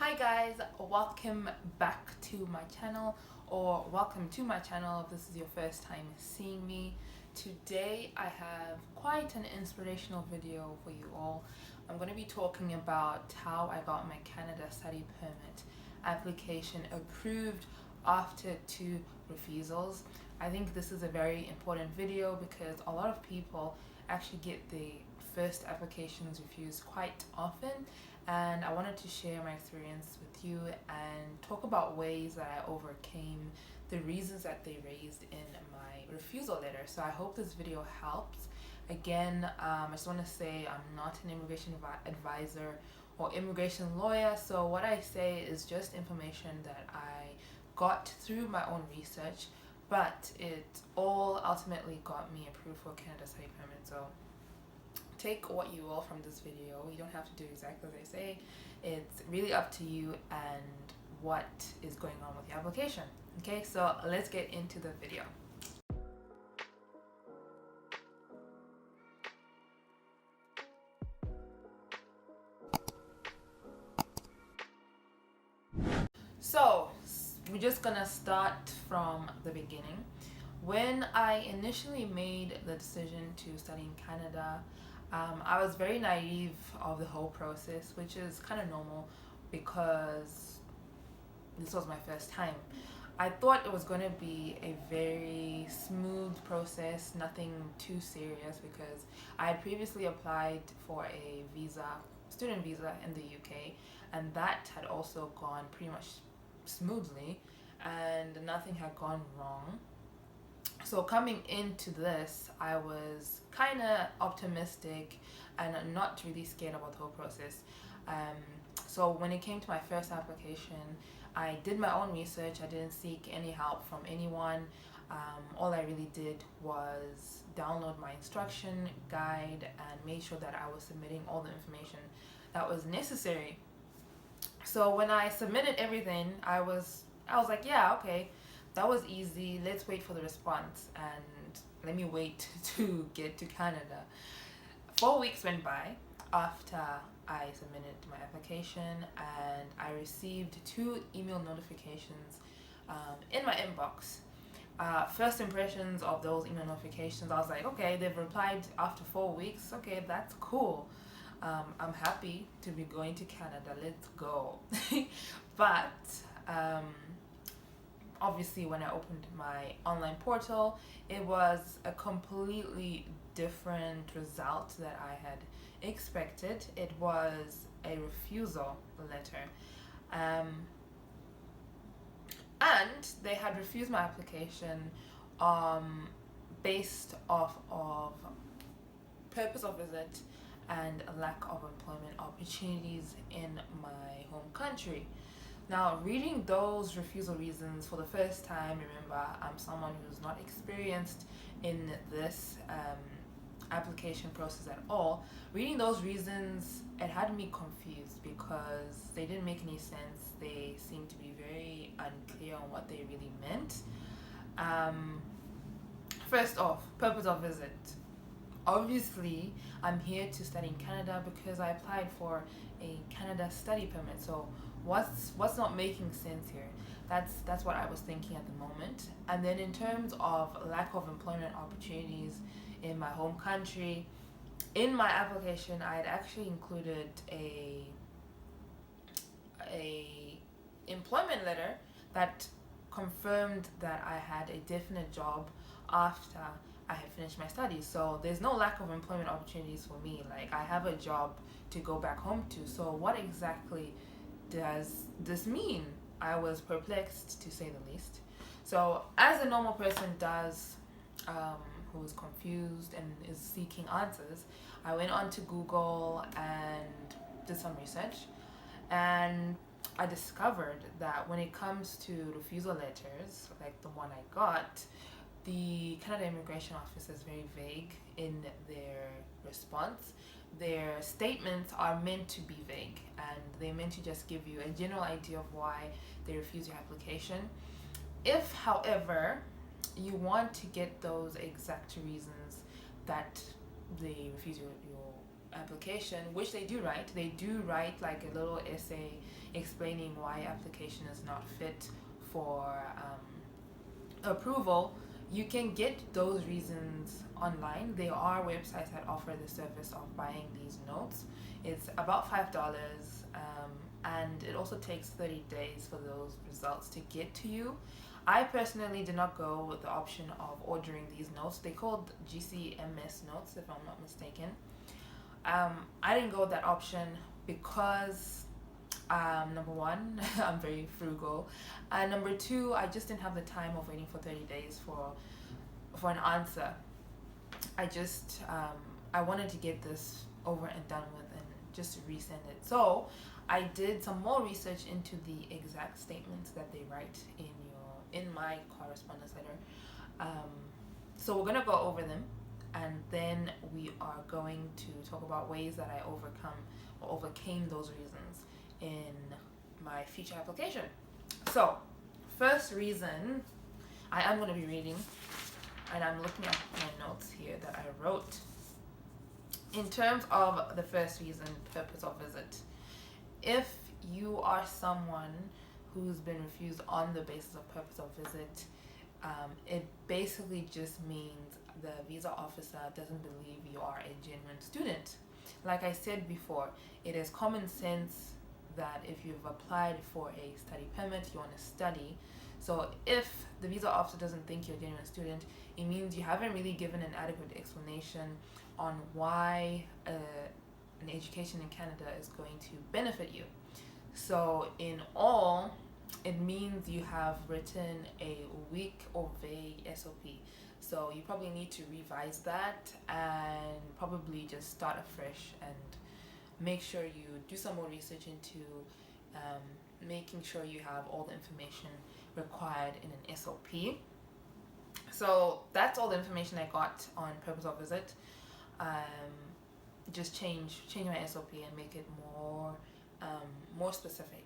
Hi guys, welcome back to my channel, or welcome to my channel if this is your first time seeing me. Today I have quite an inspirational video for you all. I'm going to be talking about how I got my Canada study permit application approved after 2 refusals. I think this is a very important video because a lot of people actually get the first applications refused quite often, and I wanted to share my experience with you and talk about ways that I overcame the reasons that they raised in my refusal letter. So I hope this video helps. Again, I just want to say I'm not an immigration advisor or immigration lawyer, so what I say is just information that I got through my own research, but it all ultimately got me approved for Canada study permit. So take what you will from this video. You don't have to do exactly as I say. It's really up to you and what is going on with the application. Okay, so let's get into the video. So we're just gonna start from the beginning. When I initially made the decision to study in Canada, I was very naive of the whole process, which is kind of normal because this was my first time. I thought it was going to be a very smooth process, nothing too serious, because I had previously applied for a student visa in the UK, and that had also gone pretty much smoothly and nothing had gone wrong. So coming into this, I was kind of optimistic and not really scared about the whole process. So when it came to my first application, I did my own research. I didn't seek any help from anyone. All I really did was download my instruction guide and made sure that I was submitting all the information that was necessary. So when I submitted everything, I was like, yeah, okay, that was easy. Let's wait for the response and let me wait to get to Canada. 4 weeks went by after I submitted my application, and I received 2 email notifications in my inbox. First impressions of those email notifications, I was like, okay, they've replied after 4 weeks. Okay, that's cool. I'm happy to be going to Canada. Let's go. But obviously when I opened my online portal, it was a completely different result that I had expected. It was a refusal letter. And they had refused my application based off of purpose of visit and a lack of employment opportunities in my home country. Now, reading those refusal reasons for the first time, remember, I'm someone who's not experienced in this application process at all. Reading those reasons, it had me confused because they didn't make any sense. They seemed to be very unclear on what they really meant. First off, purpose of visit. Obviously, I'm here to study in Canada because I applied for a Canada study permit. So what's not making sense here? That's what I was thinking at the moment. And then in terms of lack of employment opportunities in my home country, in my application I had actually included a employment letter that confirmed that I had a definite job after I had finished my studies. So there's no lack of employment opportunities for me. Like, I have a job to go back home to. So what exactly does this mean? I was perplexed, to say the least. So as a normal person does, who is confused and is seeking answers, I went on to Google and did some research, and I discovered that when it comes to refusal letters, like the one I got, the Canada Immigration Office is very vague in their response. Their statements are meant to be vague, and they're meant to just give you a general idea of why they refuse your application. If, however, you want to get those exact reasons that they refuse your application, which they do write. They do write like a little essay explaining why application is not fit for approval. You can get those reasons online. There are websites that offer the service of buying these notes. It's about $5, and it also takes 30 days for those results to get to you. I personally did not go with the option of ordering these notes. They called GCMS notes, if I'm not mistaken. I didn't go with that option because number one, I'm very frugal, and number two, I just didn't have the time of waiting for 30 days for an answer. I just I wanted to get this over and done with and just resend it. So I did some more research into the exact statements that they write in my correspondence letter. So we're gonna go over them, and then we are going to talk about ways that I overcame those reasons in my future application. So, first reason, I am going to be reading, and I'm looking at my notes here that I wrote. In terms of the first reason, purpose of visit, if you are someone who's been refused on the basis of purpose of visit, it basically just means the visa officer doesn't believe you are a genuine student. Like I said before, it is common sense that if you've applied for a study permit, you want to study. So if the visa officer doesn't think you're a genuine student, it means you haven't really given an adequate explanation on why an education in Canada is going to benefit you. So in all, it means you have written a weak or vague SOP. So you probably need to revise that and probably just start afresh and make sure you do some more research into making sure you have all the information required in an SOP. So that's all the information I got on purpose of visit. Just change my SOP and make it more specific.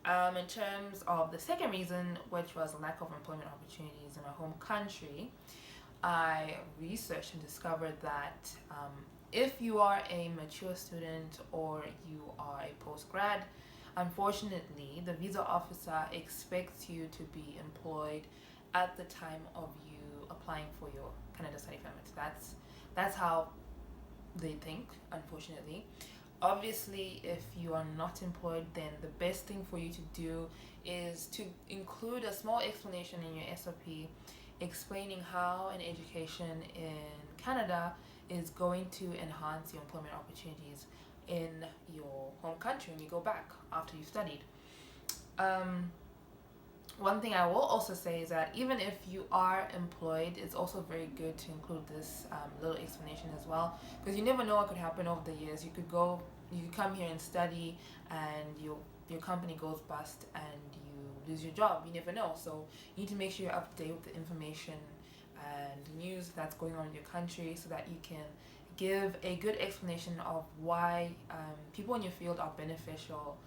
In terms of the second reason, which was lack of employment opportunities in my home country, I researched and discovered that if you are a mature student or you are a post-grad, unfortunately, the visa officer expects you to be employed at the time of you applying for your Canada study permit. That's how they think, unfortunately. Obviously, if you are not employed, then the best thing for you to do is to include a small explanation in your SOP explaining how an education in Canada is going to enhance your employment opportunities in your home country when you go back after you've studied. One thing I will also say is that even if you are employed, it's also very good to include this little explanation as well, because you never know what could happen over the years. You could come here and study, and your company goes bust and you lose your job. You never know. So you need to make sure you're up to date with the information and news that's going on in your country, so that you can give a good explanation of why people in your field are beneficial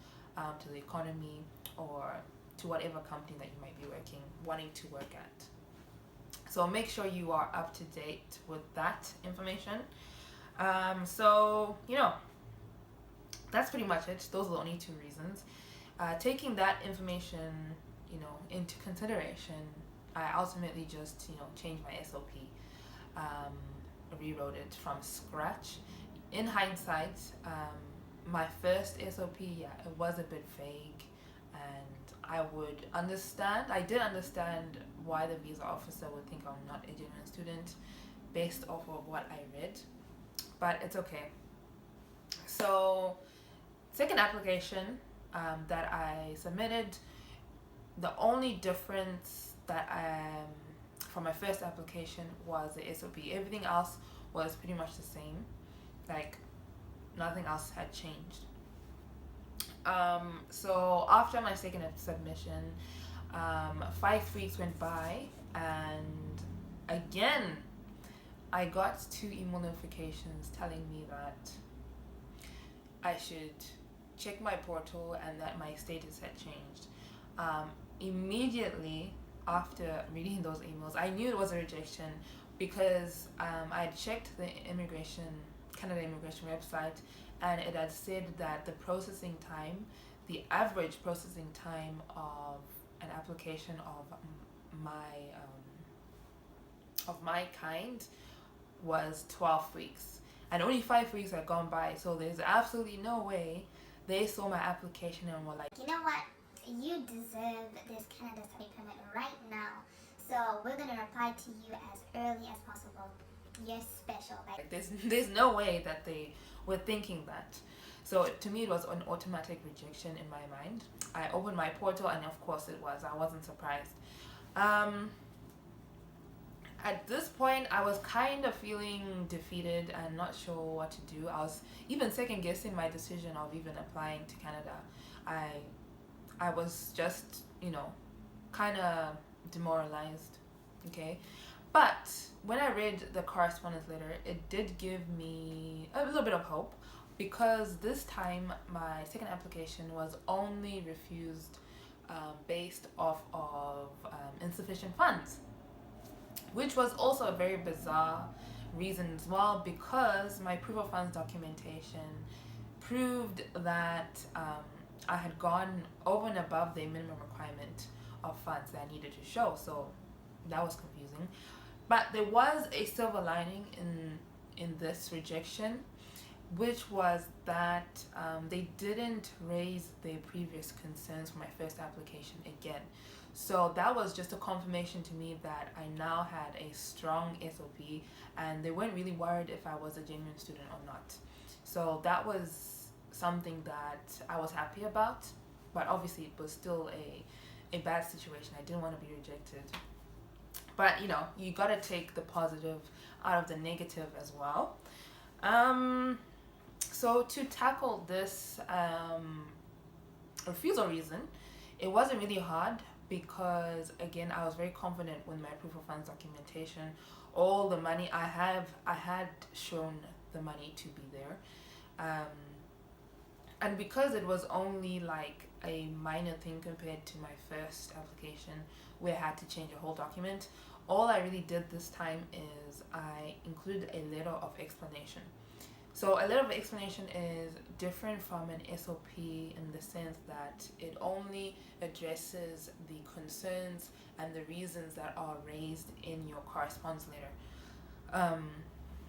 to the economy or to whatever company that you might be wanting to work at. So make sure you are up to date with that information. So that's pretty much it. Those are the only two reasons. Taking that information, into consideration, I ultimately just, changed my SOP, rewrote it from scratch. In hindsight, my first SOP, it was a bit vague, and I did understand why the visa officer would think I'm not a genuine student based off of what I read, but it's okay. So, second application that I submitted, the only difference that from my first application was the SOP. Everything else was pretty much the same. Like, nothing else had changed. So after my second submission, 5 weeks went by, and again, I got 2 email notifications telling me that I should check my portal and that my status had changed. Immediately after reading those emails, I knew it was a rejection because I had checked the immigration Canada immigration website, and it had said that the average processing time of an application of my kind was 12 weeks, and only 5 weeks had gone by. So there's absolutely no way they saw my application and were like, you know what, you deserve this Canada study permit right now, so we're gonna reply to you as early as possible. You're special. Like there's no way that they were thinking that. So to me, it was an automatic rejection in my mind. I opened my portal, and of course it was. I wasn't surprised. At this point, I was kind of feeling defeated and not sure what to do. I was even second guessing my decision of even applying to Canada. I was just, kind of demoralized. Okay. But when I read the correspondence letter, it did give me a little bit of hope, because this time my second application was only refused based off of insufficient funds, which was also a very bizarre reason as well, because my proof of funds documentation proved that I had gone over and above the minimum requirement of funds that I needed to show. So that was confusing. But there was a silver lining in this rejection, which was that they didn't raise their previous concerns for my first application again. So that was just a confirmation to me that I now had a strong SOP, and they weren't really worried if I was a genuine student or not. So that was something that I was happy about, but obviously it was still a bad situation. I didn't want to be rejected. But you gotta take the positive out of the negative as well. So to tackle this refusal reason, it wasn't really hard, because again, I was very confident with my proof of funds documentation. All the money I had shown the money to be there, and because it was only like a minor thing compared to my first application where I had to change a whole document, all I really did this time is I included a letter of explanation. So a letter of explanation is different from an SOP in the sense that it only addresses the concerns and the reasons that are raised in your correspondence letter.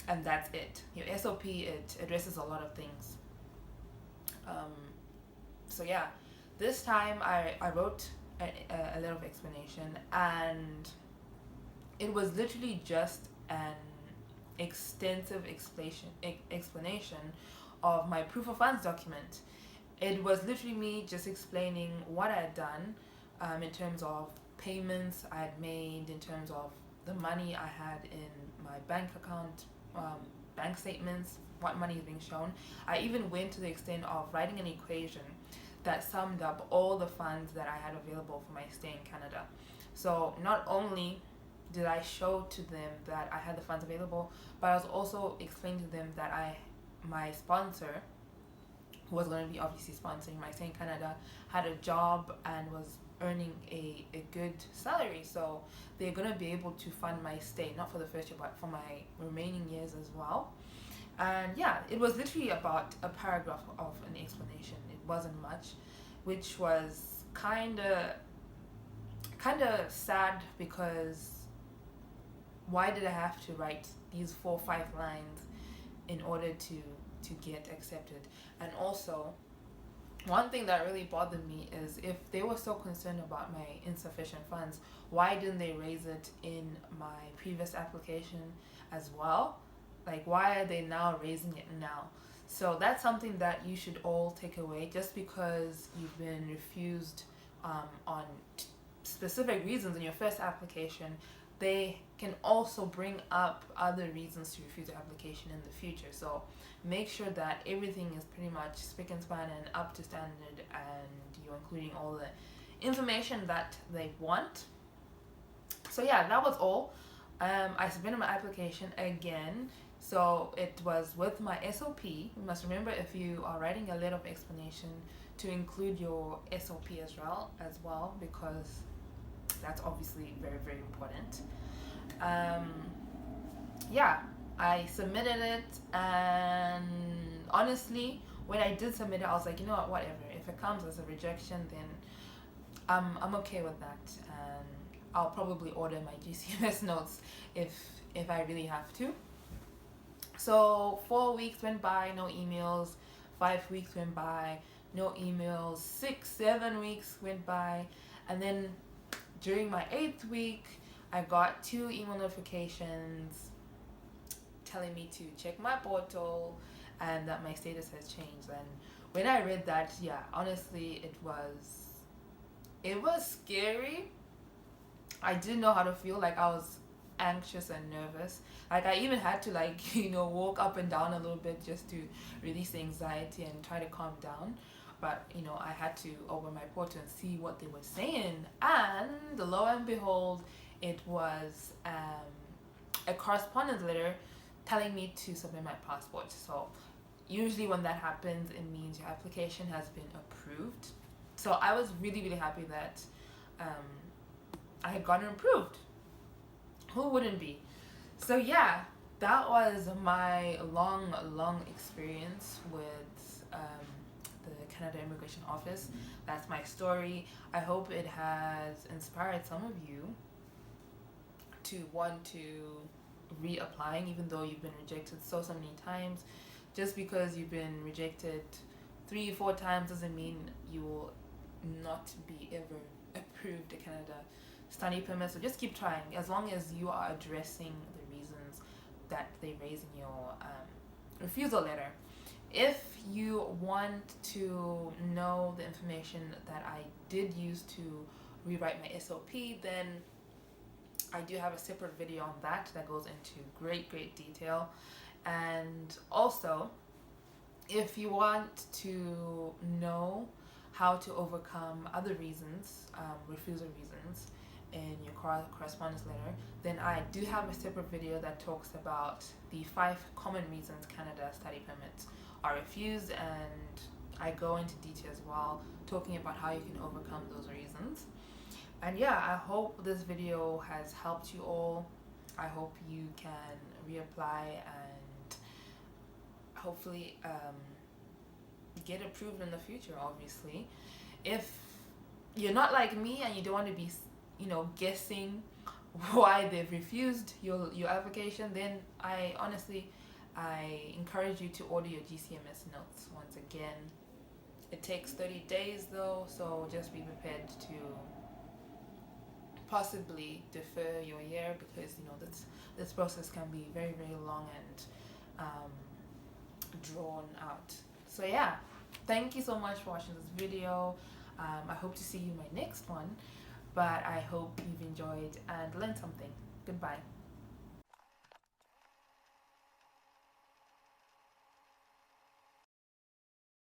And that's it. Your SOP, it addresses a lot of things. So yeah, this time I wrote a letter of explanation, and it was literally just an extensive explanation of my proof of funds document. It was literally me just explaining what I had done in terms of payments I had made, in terms of the money I had in my bank account, bank statements, what money is being shown. I even went to the extent of writing an equation that summed up all the funds that I had available for my stay in Canada. So not only did I show to them that I had the funds available, but I was also explaining to them that my sponsor, who was going to be obviously sponsoring my stay in Canada, had a job and was earning a good salary. So they're going to be able to fund my stay, not for the first year, but for my remaining years as well. And yeah, it was literally about a paragraph of an explanation. It wasn't much, which was kind of sad, because why did I have to write these 4 or 5 lines in order to get accepted? And also, one thing that really bothered me is, if they were so concerned about my insufficient funds, why didn't they raise it in my previous application as well? Like, why are they now raising it now? So that's something that you should all take away. Just because you've been refused on specific reasons in your first application, they can also bring up other reasons to refuse your application in the future. So make sure that everything is pretty much spick and span and up to standard, and you're including all the information that they want. So yeah, that was all. I submitted my application again. So it was with my SOP. You must remember, if you are writing a letter of explanation, to include your SOP as well, because that's obviously very, very important. Yeah, I submitted it, and honestly, when I did submit it, I was like, you know what, whatever. If it comes as a rejection, then I'm okay with that, and I'll probably order my GCMS notes if I really have to. So 4 weeks went by, no emails. 5 weeks went by, no emails. 6, 7 weeks went by, and then during my 8th week, I got 2 email notifications telling me to check my portal and that my status has changed. And when I read that, yeah, honestly, it was scary. I didn't know how to feel. Like, I was anxious and nervous. Like, I even had to, like, walk up and down a little bit just to release the anxiety and try to calm down. But I had to open my portal and see what they were saying, and lo and behold, it was a correspondence letter telling me to submit my passport. So usually when that happens, it means your application has been approved. So I was really, really happy that I had gotten approved. Who wouldn't be? So yeah, that was my long experience with the Canada Immigration Office. That's my story. I hope it has inspired some of you to want to reapplying, even though you've been rejected so many times. Just because you've been rejected 3-4 times doesn't mean you will not be ever approved a Canada study permit. So just keep trying, as long as you are addressing the reasons that they raise in your refusal letter. If you want to know the information that I did use to rewrite my SOP, then I do have a separate video on that goes into great detail. And also, if you want to know how to overcome other reasons, refusal reasons in your correspondence letter, then I do have a separate video that talks about the 5 common reasons Canada study permits are refused, and I go into detail as well, talking about how you can overcome those reasons. And yeah, I hope this video has helped you all. I hope you can reapply and hopefully get approved in the future, obviously. If you're not like me and you don't want to be guessing why they've refused your application, then I encourage you to order your GCMS notes. Once again, it takes 30 days though, so just be prepared to possibly defer your year, because this process can be very long and drawn out. So yeah, thank you so much for watching this video. I hope to see you in my next one, but I hope you've enjoyed and learned something. Goodbye.